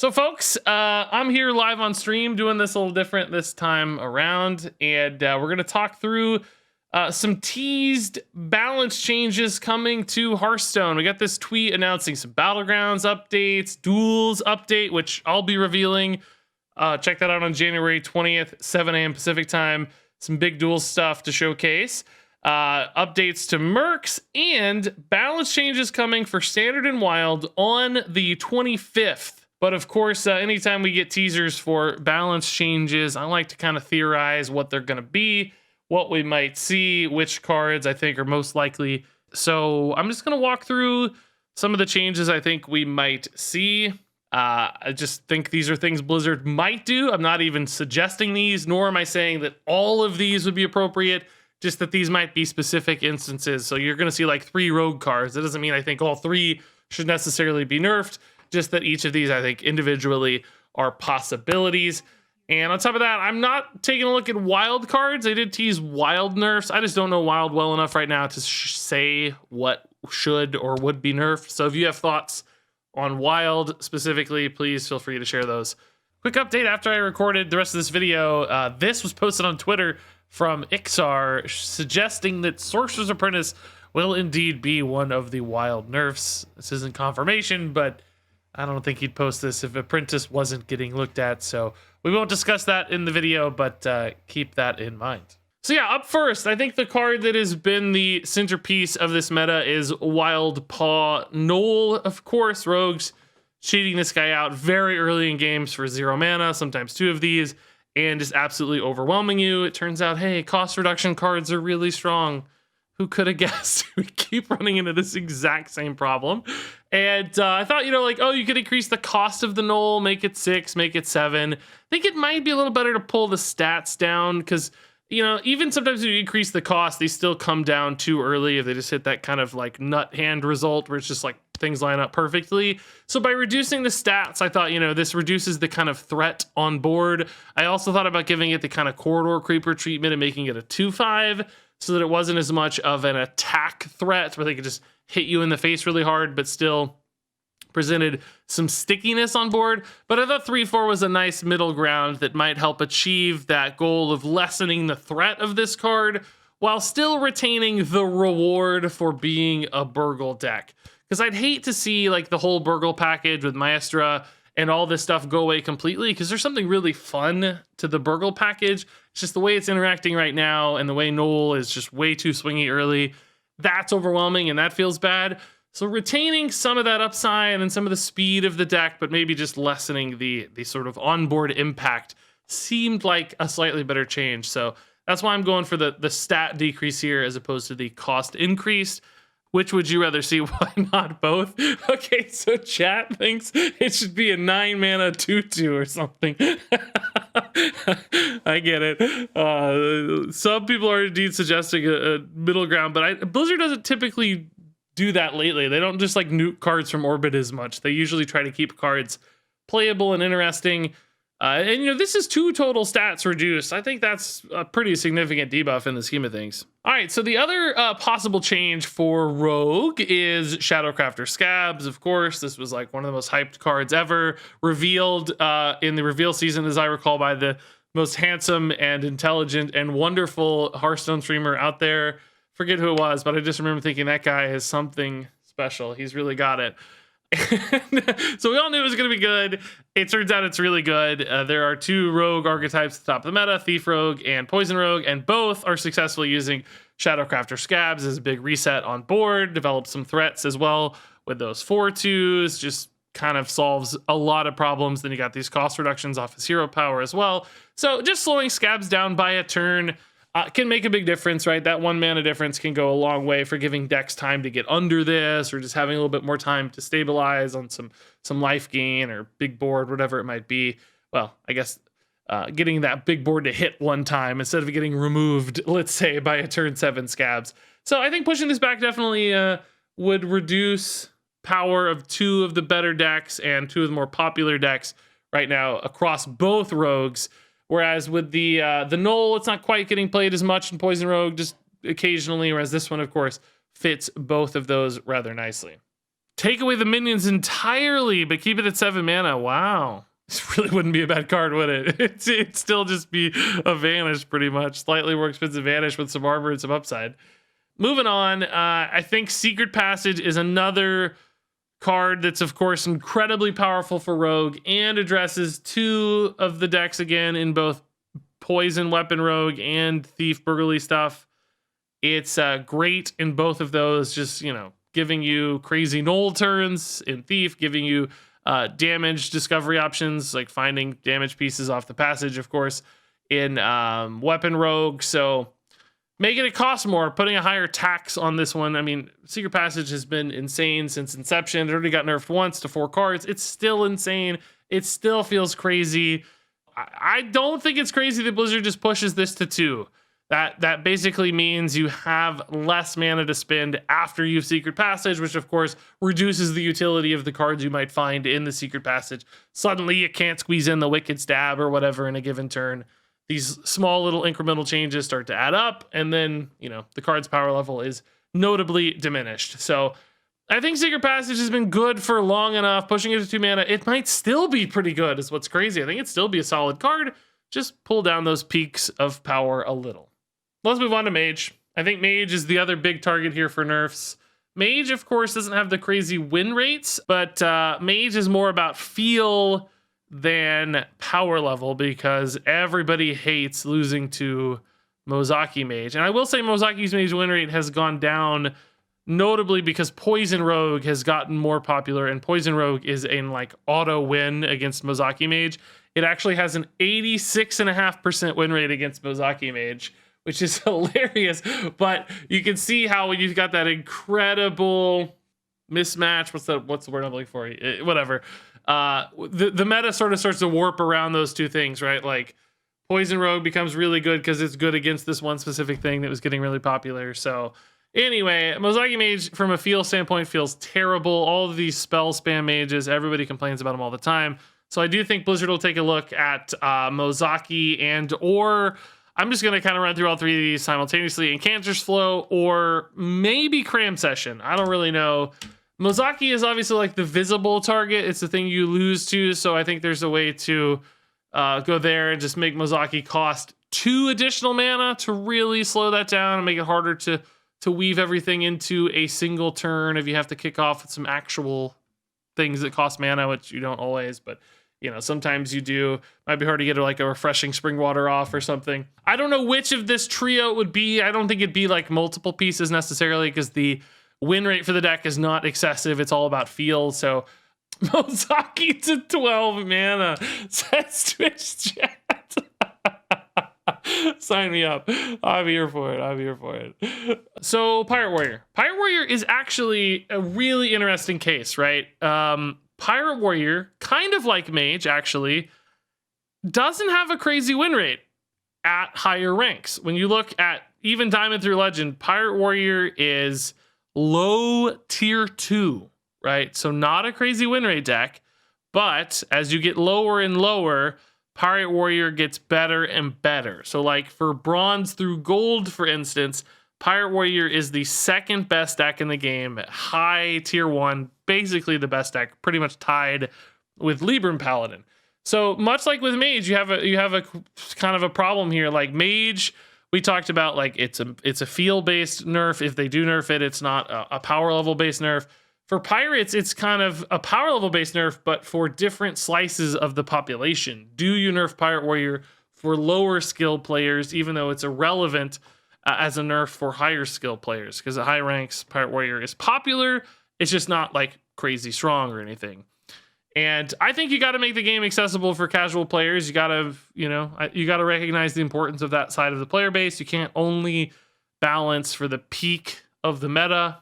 So folks, I'm here live on stream doing this a little different this time around, and we're going to talk through some teased balance changes coming to Hearthstone. We got this tweet announcing some Battlegrounds updates, Duels update, which I'll be revealing. Check that out on January 20th, 7 a.m. Pacific time. Some big Duels stuff to showcase. Updates to Mercs and balance changes coming for Standard and Wild on the 25th. But of course, anytime we get teasers for balance changes, I like to kind of theorize what they're going to be, what we might see, which cards I think are most likely. So I'm just going to walk through some of the changes I think we might see. I just think these are things Blizzard might do. I'm not even suggesting these, nor am I saying that all of these would be appropriate, just that these might be specific instances. So you're going to see like 3 rogue cards. That doesn't mean I think all 3 should necessarily be nerfed. Just that each of these, I think, individually are possibilities. And on top of that, I'm not taking a look at wild cards. I did tease wild nerfs. I just don't know wild well enough right now to say what should or would be nerfed. So if you have thoughts on wild specifically, please feel free to share those. Quick update after I recorded the rest of this video. This was posted on Twitter from Ixar, suggesting that Sorcerer's Apprentice will indeed be one of the wild nerfs. This isn't confirmation, but I don't think he'd post this if Apprentice wasn't getting looked at, so we won't discuss that in the video, but keep that in mind. So yeah, up first, I think the card that has been the centerpiece of this meta is Wild Paw Knoll. Of course, rogues cheating this guy out very early in games for 0 mana, sometimes 2 of these, and just absolutely overwhelming you. It turns out, hey, cost reduction cards are really strong. Who could have guessed? We keep running into this exact same problem. And I thought, like, oh, you could increase the cost of the Knoll, make it 6, make it 7. I think it might be a little better to pull the stats down because, even sometimes when you increase the cost, they still come down too early if they just hit that kind of like nut hand result where it's just like things line up perfectly. So by reducing the stats, I thought, this reduces the kind of threat on board. I also thought about giving it the kind of corridor creeper treatment and making it a 2/5. So that it wasn't as much of an attack threat where they could just hit you in the face really hard, but still presented some stickiness on board. But I thought 3/4 was a nice middle ground that might help achieve that goal of lessening the threat of this card while still retaining the reward for being a Burgle deck. Because I'd hate to see like the whole Burgle package with Maestra and all this stuff go away completely, because there's something really fun to the Burgle package. It's just the way it's interacting right now and the way Knoll is just way too swingy early. That's overwhelming and that feels bad. So retaining some of that upside and some of the speed of the deck, but maybe just lessening the sort of onboard impact seemed like a slightly better change. So that's why I'm going for the stat decrease here as opposed to the cost increase. Which would you rather see? Why not both? Okay, so chat thinks it should be a 9 mana 2/2 or something. I get it. Some people are indeed suggesting a middle ground, but Blizzard doesn't typically do that lately. They don't just like nuke cards from orbit as much. They usually try to keep cards playable and interesting. And this is 2 total stats reduced. I think that's a pretty significant debuff in the scheme of things. All right, so the other possible change for Rogue is Shadowcrafter Scabs. Of course, this was like one of the most hyped cards ever, revealed in the reveal season, as I recall, by the most handsome and intelligent and wonderful Hearthstone streamer out there. Forget who it was, but I just remember thinking that guy is something special. He's really got it. So we all knew it was going to be good. It turns out it's really good. There are 2 rogue archetypes at the top of the meta, Thief Rogue and Poison Rogue, and both are successfully using Shadowcrafter Scabs as a big reset on board, develop some threats as well with those 4/2s, just kind of solves a lot of problems. Then you got these cost reductions off his hero power as well. So just slowing Scabs down by a turn can make a big difference, right? That 1 mana difference can go a long way for giving decks time to get under this, or just having a little bit more time to stabilize on some life gain or big board, whatever it might be. Well, I guess getting that big board to hit 1 time instead of getting removed, let's say, by a turn 7 Scabs. So I think pushing this back definitely would reduce power of 2 of the better decks and 2 of the more popular decks right now across both rogues. Whereas with the Knoll, it's not quite getting played as much in Poison Rogue, just occasionally, whereas this one, of course, fits both of those rather nicely. Take away the minions entirely, but keep it at 7 mana. Wow. This really wouldn't be a bad card, would it? It'd still just be a vanish pretty much. Slightly more expensive vanish with some armor and some upside. Moving on, I think Secret Passage is another card that's, of course, incredibly powerful for Rogue and addresses 2 of the decks again in both Poison Weapon Rogue and Thief Burglary stuff. It's great in both of those, just, giving you crazy null turns in Thief, giving you damage discovery options, like finding damage pieces off the passage, of course, in Weapon Rogue. So making it cost more, putting a higher tax on this one. I mean, Secret Passage has been insane since inception. It already got nerfed once to 4 cards. It's still insane. It still feels crazy. I don't think it's crazy that Blizzard just pushes this to 2. That basically means you have less mana to spend after you've Secret Passage, which of course reduces the utility of the cards you might find in the Secret Passage. Suddenly you can't squeeze in the Wicked Stab or whatever in a given turn. These small little incremental changes start to add up, and then, the card's power level is notably diminished. So I think Secret Passage has been good for long enough. Pushing it to 2 mana, it might still be pretty good is what's crazy. I think it'd still be a solid card. Just pull down those peaks of power a little. Let's move on to Mage. I think Mage is the other big target here for nerfs. Mage, of course, doesn't have the crazy win rates, but Mage is more about feel than power level because everybody hates losing to Mozaki Mage. And I will say Mozaki's Mage win rate has gone down notably because Poison Rogue has gotten more popular, and Poison Rogue is in auto win against Mozaki Mage. It actually has an 86.5% win rate against Mozaki Mage, which is hilarious. But you can see how when you've got that incredible mismatch, what's the word I'm looking for? Whatever. The meta sort of starts to warp around those two things, right? Like Poison Rogue becomes really good because it's good against this one specific thing that was getting really popular. So anyway, Mozaki Mage from a feel standpoint feels terrible. All of these spell spam mages, everybody complains about them all the time. So I do think Blizzard will take a look at Mozaki or I'm just going to kind of run through all 3 of these simultaneously. Incanter's Flow or maybe Cram Session. I don't really know. Mozaki is obviously the visible target. It's the thing you lose to. So I think there's a way to go there and just make Mozaki cost 2 additional mana to really slow that down and make it harder to weave everything into a single turn if you have to kick off with some actual things that cost mana, which you don't always, but sometimes you do. Might be hard to get a refreshing spring water off or something. I don't know which of this trio it would be. I don't think it'd be multiple pieces necessarily because the win rate for the deck is not excessive. It's all about feel. So Mozaki to 12 mana, says Twitch chat. Sign me up. I'm here for it. So Pirate Warrior. Pirate Warrior is actually a really interesting case, right? Pirate Warrior, kind of like Mage, actually, doesn't have a crazy win rate at higher ranks. When you look at even Diamond through Legend, Pirate Warrior is low tier 2, right? So not a crazy win rate deck, but as you get lower and lower, Pirate Warrior gets better and better. So for Bronze through Gold, for instance, Pirate Warrior is the second best deck in the game at high tier 1, basically the best deck, pretty much tied with Libram Paladin. So much like with Mage, you have a kind of a problem here. Like Mage, we talked about it's a feel-based nerf. If they do nerf it, it's not a power level-based nerf. For Pirates, it's kind of a power level-based nerf, but for different slices of the population. Do you nerf Pirate Warrior for lower skill players, even though it's irrelevant as a nerf for higher skill players? Because at high ranks, Pirate Warrior is popular. It's just not crazy strong or anything. And I think you got to make the game accessible for casual players. You got to recognize the importance of that side of the player base. You can't only balance for the peak of the meta.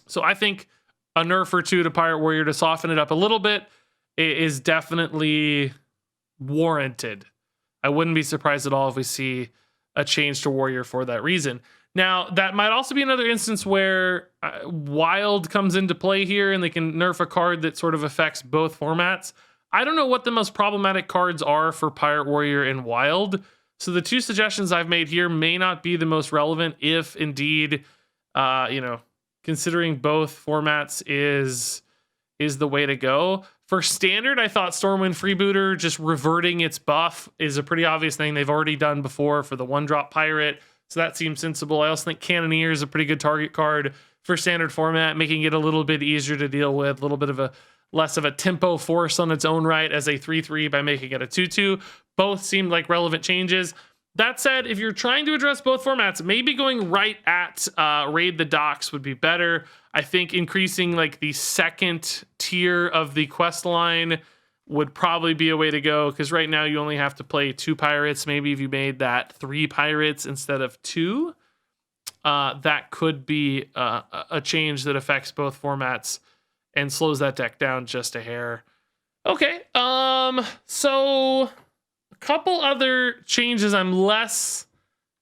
So I think a nerf or 2 to Pirate Warrior to soften it up a little bit is definitely warranted. I wouldn't be surprised at all if we see a change to Warrior for that reason. Now, that might also be another instance where Wild comes into play here and they can nerf a card that sort of affects both formats. I don't know what the most problematic cards are for Pirate Warrior and Wild. So the 2 suggestions I've made here may not be the most relevant if indeed, considering both formats is is the way to go. For standard, I thought Stormwind Freebooter just reverting its buff is a pretty obvious thing they've already done before for the 1-drop pirate, so that seems sensible. I also think Cannoneer is a pretty good target card for standard format, making it a little bit easier to deal with, a little bit of a less of a tempo force on its own right as a 3/3 by making it a 2/2. Both seemed like relevant changes. That said, if you're trying to address both formats, maybe going right at Raid the Docks would be better. I think increasing like the second tier of the quest line would probably be a way to go, because right now you only have to play 2 pirates. Maybe if you made that 3 pirates instead of 2, that could be a change that affects both formats and slows that deck down just a hair. Okay, so a couple other changes I'm less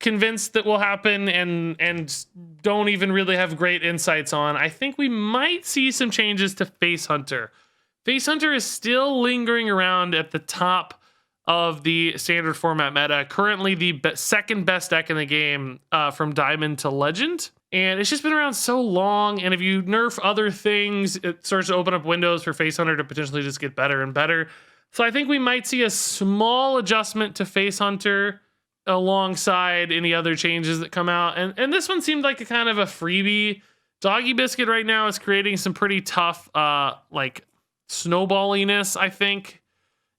convinced that will happen and don't even really have great insights on. I think we might see some changes to Face Hunter. Face Hunter is still lingering around at the top of the standard format meta. Currently the second best deck in the game from Diamond to Legend. And it's just been around so long. And if you nerf other things, it starts to open up windows for Face Hunter to potentially just get better and better. So I think we might see a small adjustment to Face Hunter alongside any other changes that come out. And this one seemed like a kind of a freebie. Doggy Biscuit right now is creating some pretty tough like snowballiness, I think,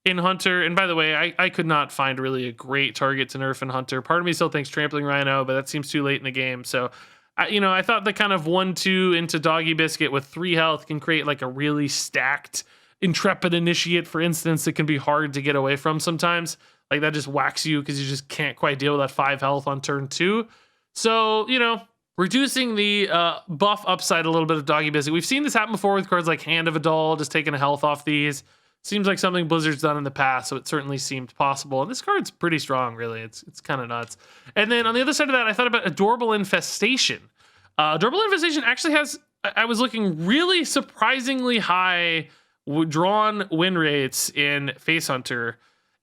in Hunter. And by the way, I could not find really a great target to nerf in Hunter. Part of me still thinks Trampling Rhino, but that seems too late in the game. So I thought the kind of 1/2 into Doggy Biscuit with 3 health can create like a really stacked Intrepid Initiate, for instance, that can be hard to get away from sometimes. Like that just whacks you because you just can't quite deal with that 5 health on turn 2. So, reducing the buff upside a little bit of Doggy Biscuit. We've seen this happen before with cards like Hand of a Doll, just taking a health off these. Seems like something Blizzard's done in the past, so it certainly seemed possible. And this card's pretty strong, really. It's kind of nuts. And then on the other side of that, I thought about Adorable Infestation. Adorable Infestation actually has, I was looking really surprisingly high drawn win rates in Face Hunter.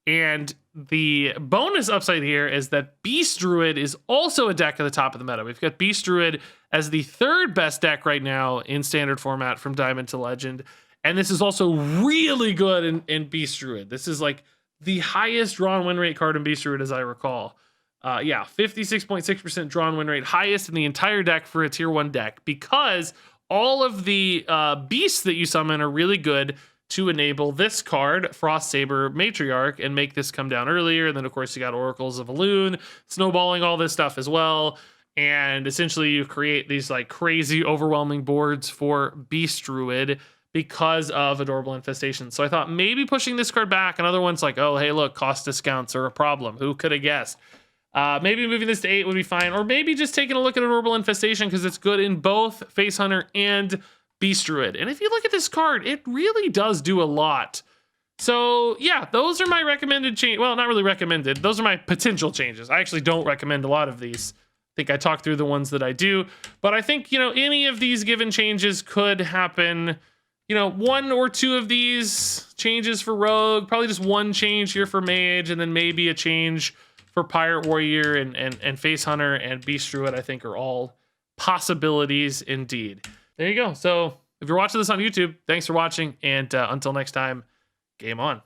And the bonus upside here is that Beast Druid is also a deck at the top of the meta. We've got Beast Druid as the 3rd best deck right now in standard format from Diamond to Legend. And this is also really good in Beast Druid. This is like the highest drawn win rate card in Beast Druid as I recall. 56.6% drawn win rate, highest in the entire deck for a tier 1 deck, because all of the beasts that you summon are really good to enable this card, Frost Saber Matriarch, and make this come down earlier. And then, of course, you got Oracles of Elune, snowballing all this stuff as well. And essentially, you create these like crazy, overwhelming boards for Beast Druid because of Adorable Infestation. So I thought maybe pushing this card back. Another one's like, oh, hey, look, cost discounts are a problem. Who could have guessed? Maybe moving this to 8 would be fine. Or maybe just taking a look at Adorable Infestation because it's good in both Face Hunter and Beast Druid. And if you look at this card, it really does do a lot. So yeah, those are my recommended change. Well, not really recommended. Those are my potential changes. I actually don't recommend a lot of these. I think I talked through the ones that I do. But I think, any of these given changes could happen. 1 or 2 of these changes for Rogue, probably just 1 change here for Mage, and then maybe a change for Pirate Warrior and Face Hunter and Beast Druid, I think are all possibilities indeed. There you go. So if you're watching this on YouTube, thanks for watching, and until next time, game on.